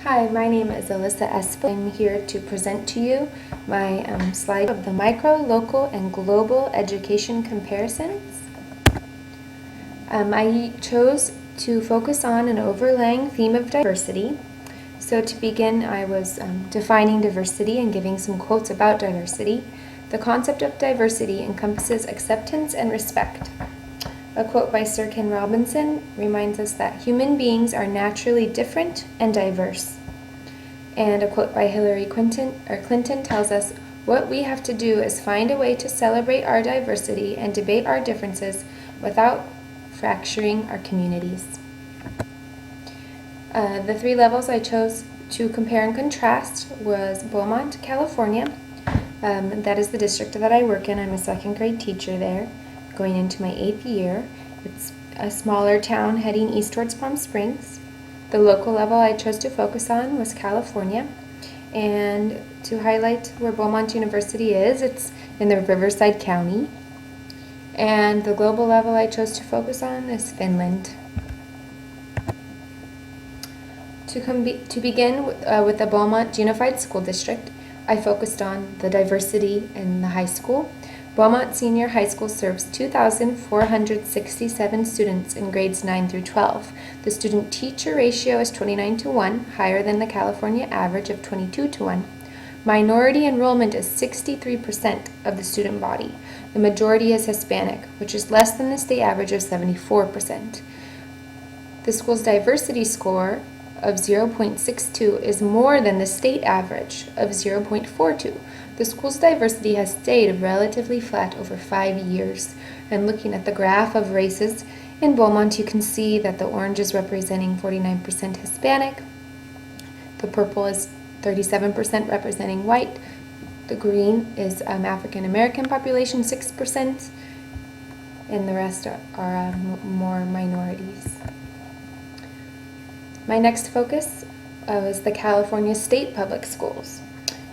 Hi, my name is Alyssa Espel. I'm here to present to you my slide of the micro, local, and global education comparisons. I chose to focus on an overlaying theme of diversity. So to begin, I was defining diversity and giving some quotes about diversity. The concept of diversity encompasses acceptance and respect. A quote by Sir Ken Robinson reminds us that human beings are naturally different and diverse. And a quote by Hillary Clinton tells us, "What we have to do is find a way to celebrate our diversity and debate our differences without fracturing our communities." The three levels I chose to compare and contrast was Beaumont, California. That is the district that I work in. I'm a second grade teacher there, going into my 8th year. It's a smaller town heading east towards Palm Springs. The local level I chose to focus on was California. And to highlight where Beaumont University is, it's in the Riverside County. And the global level I chose to focus on is Finland. To begin with the Beaumont Unified School District, I focused on the diversity in the high school. Beaumont Senior High School serves 2,467 students in grades 9 through 12. The student-teacher ratio is 29:1, higher than the California average of 22:1. Minority enrollment is 63% of the student body. The majority is Hispanic, which is less than the state average of 74%. The school's diversity score of 0.62 is more than the state average of 0.42. The school's diversity has stayed relatively flat over 5 years. And looking at the graph of races in Beaumont, you can see that the orange is representing 49% Hispanic, the purple is 37% representing white, the green is African American population, 6%, and the rest are more minorities. My next focus was the California State Public Schools.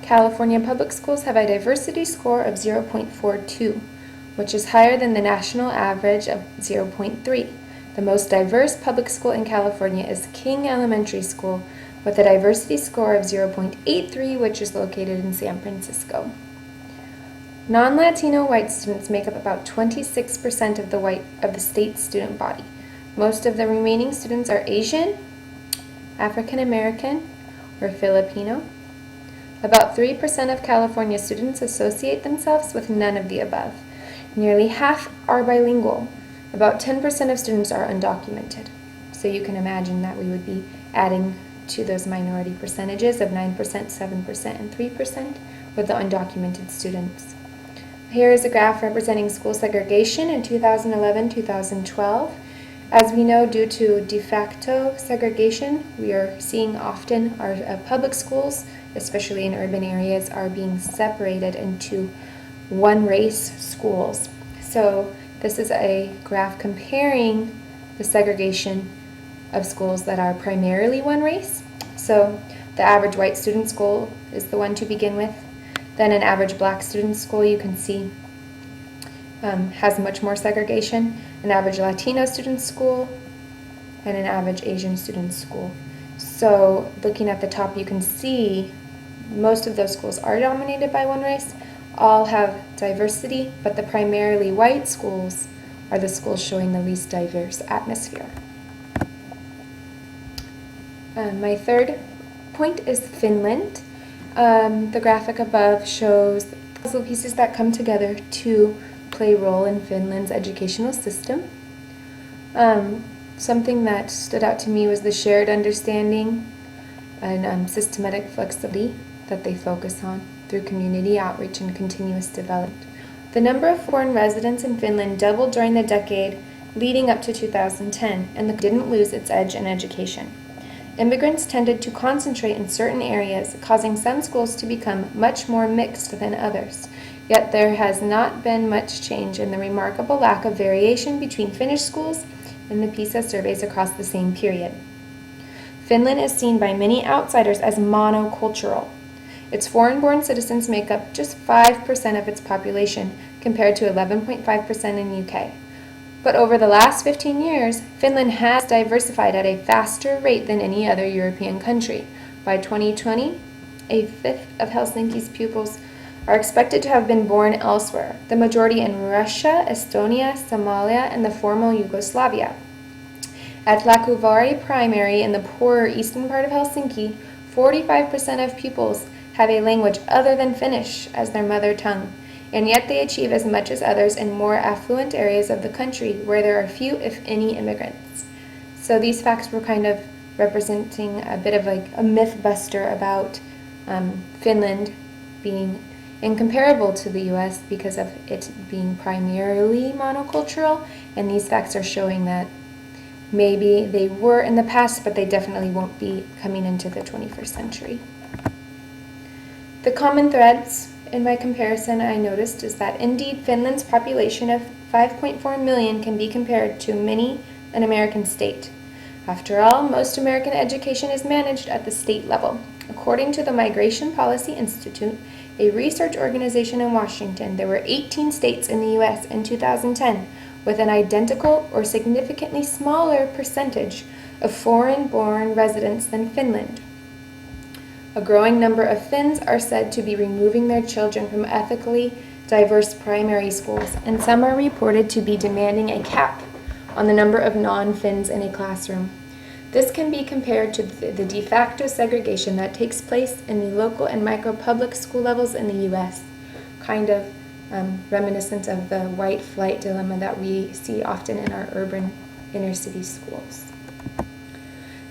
California public schools have a diversity score of 0.42, which is higher than the national average of 0.3. The most diverse public school in California is King Elementary School, with a diversity score of 0.83, which is located in San Francisco. Non-Latino white students make up about 26% of the state student body. Most of the remaining students are Asian, African American, or Filipino. About 3% of California students associate themselves with none of the above. Nearly half are bilingual. About 10% of students are undocumented. So you can imagine that we would be adding to those minority percentages of 9%, 7%, and 3% with the undocumented students. Here is a graph representing school segregation in 2011-2012. As we know, due to de facto segregation, we are seeing often our public schools, especially in urban areas, are being separated into one-race schools. So this is a graph comparing the segregation of schools that are primarily one race. So the average white student school is the one to begin with. Then an average black student school, you can see, has much more segregation, an average Latino student school, and an average Asian student school. So looking at the top, you can see most of those schools are dominated by one race, all have diversity, but the primarily white schools are the schools showing the least diverse atmosphere. My third point is Finland. The graphic above shows the puzzle pieces that come together to play a role in Finland's educational system. Something that stood out to me was the shared understanding and systematic flexibility that they focus on through community outreach and continuous development. The number of foreign residents in Finland doubled during the decade leading up to 2010, and didn't lose its edge in education. Immigrants tended to concentrate in certain areas, causing some schools to become much more mixed than others. Yet there has not been much change in the remarkable lack of variation between Finnish schools in the PISA surveys across the same period. Finland is seen by many outsiders as monocultural. Its foreign-born citizens make up just 5% of its population, compared to 11.5% in UK. But over the last 15 years, Finland has diversified at a faster rate than any other European country. By 2020, a fifth of Helsinki's pupils are expected to have been born elsewhere, the majority in Russia, Estonia, Somalia, and the former Yugoslavia. At Lakuvari Primary in the poorer eastern part of Helsinki, 45% of pupils have a language other than Finnish as their mother tongue, and yet they achieve as much as others in more affluent areas of the country where there are few, if any, immigrants. So these facts were kind of representing a bit of like a myth buster about Finland being incomparable to the US because of it being primarily monocultural, and these facts are showing that maybe they were in the past, but they definitely won't be coming into the 21st century. The common threads in my comparison I noticed is that indeed Finland's population of 5.4 million can be compared to many an American state. After all, most American education is managed at the state level. According to the Migration Policy Institute, a research organization in Washington, there were 18 states in the U.S. in 2010 with an identical or significantly smaller percentage of foreign-born residents than Finland. A growing number of Finns are said to be removing their children from ethnically diverse primary schools, and some are reported to be demanding a cap on the number of non-Finns in a classroom. This can be compared to the de facto segregation that takes place in the local and micro public school levels in the U.S., kind of reminiscent of the white flight dilemma that we see often in our urban inner city schools.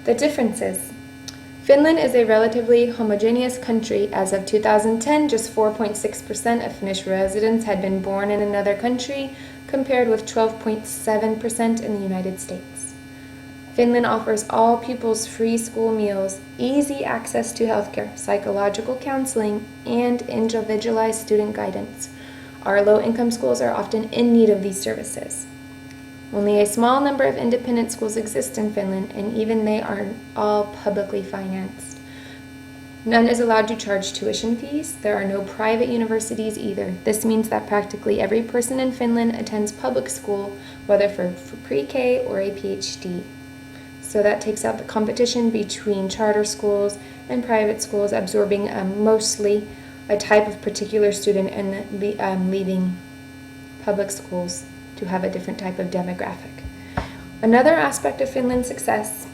The differences. Finland is a relatively homogeneous country. As of 2010, just 4.6% of Finnish residents had been born in another country, compared with 12.7% in the United States. Finland offers all pupils free school meals, easy access to healthcare, psychological counseling, and individualized student guidance. Our low-income schools are often in need of these services. Only a small number of independent schools exist in Finland, and even they are all publicly financed. None is allowed to charge tuition fees. There are no private universities either. This means that practically every person in Finland attends public school, whether for pre-K or a PhD. So that takes out the competition between charter schools and private schools, absorbing mostly a type of particular student and leaving public schools to have a different type of demographic. Another aspect of Finland's success,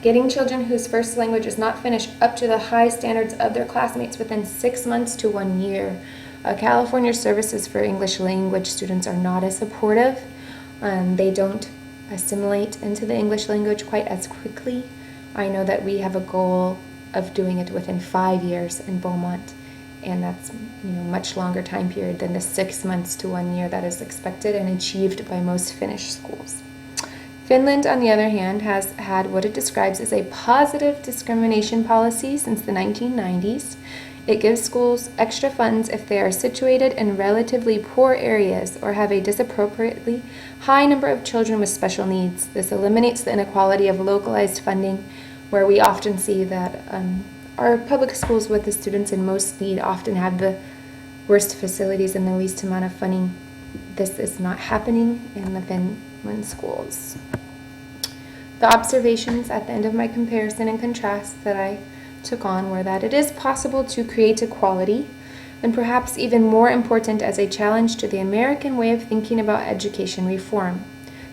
getting children whose first language is not Finnish up to the high standards of their classmates within 6 months to 1 year. California services for English language students are not as supportive. They don't assimilate into the English language quite as quickly. I know that we have a goal of doing it within 5 years in Beaumont, and that's much longer time period than the 6 months to 1 year that is expected and achieved by most Finnish schools. Finland, on the other hand, has had what it describes as a positive discrimination policy since the 1990s. It gives schools extra funds if they are situated in relatively poor areas or have a disappropriately high number of children with special needs. This eliminates the inequality of localized funding, where we often see that our public schools with the students in most need often have the worst facilities and the least amount of funding. This is not happening in the Finland schools. The observations at the end of my comparison and contrast that I took on were that it is possible to create equality, and perhaps even more important as a challenge to the American way of thinking about education reform.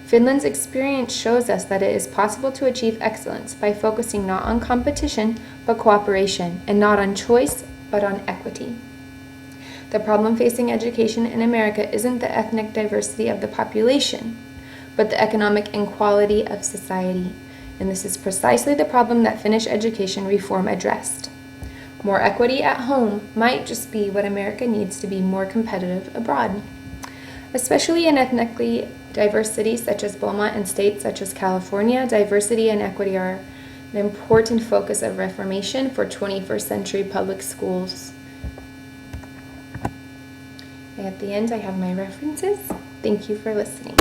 Finland's experience shows us that it is possible to achieve excellence by focusing not on competition but cooperation, and not on choice but on equity. The problem facing education in America isn't the ethnic diversity of the population, but the economic inequality of society. And this is precisely the problem that Finnish education reform addressed. More equity at home might just be what America needs to be more competitive abroad. Especially in ethnically diverse cities such as Beaumont and states such as California, diversity and equity are an important focus of reformation for 21st century public schools. At the end, I have my references. Thank you for listening.